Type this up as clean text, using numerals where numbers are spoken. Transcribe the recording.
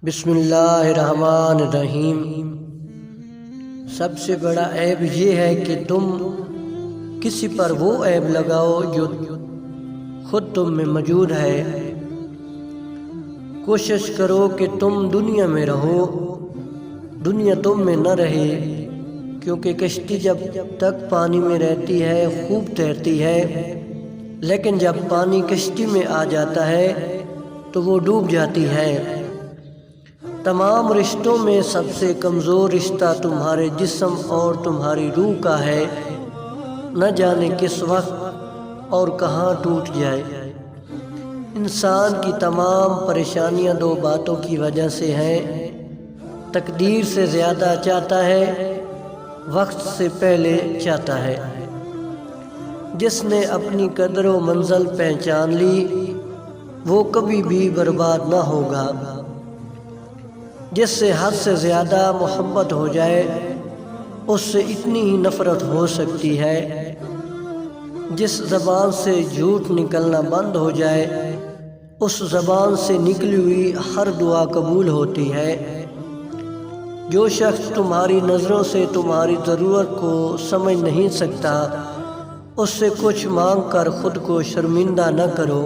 بسم اللہ الرحمن الرحیم۔ سب سے بڑا عیب یہ ہے کہ تم کسی پر وہ عیب لگاؤ جو خود تم میں موجود ہے۔ کوشش کرو کہ تم دنیا میں رہو، دنیا تم میں نہ رہے، کیونکہ کشتی جب تک پانی میں رہتی ہے خوب تیرتی ہے، لیکن جب پانی کشتی میں آ جاتا ہے تو وہ ڈوب جاتی ہے۔ تمام رشتوں میں سب سے کمزور رشتہ تمہارے جسم اور تمہاری روح کا ہے، نہ جانے کس وقت اور کہاں ٹوٹ جائے۔ انسان کی تمام پریشانیاں دو باتوں کی وجہ سے ہیں: تقدیر سے زیادہ چاہتا ہے، وقت سے پہلے چاہتا ہے۔ جس نے اپنی قدر و منزل پہچان لی وہ کبھی بھی برباد نہ ہوگا۔ جس سے حد سے زیادہ محبت ہو جائے اس سے اتنی ہی نفرت ہو سکتی ہے۔ جس زبان سے جھوٹ نکلنا بند ہو جائے اس زبان سے نکلی ہوئی ہر دعا قبول ہوتی ہے۔ جو شخص تمہاری نظروں سے تمہاری ضرورت کو سمجھ نہیں سکتا اس سے کچھ مانگ کر خود کو شرمندہ نہ کرو۔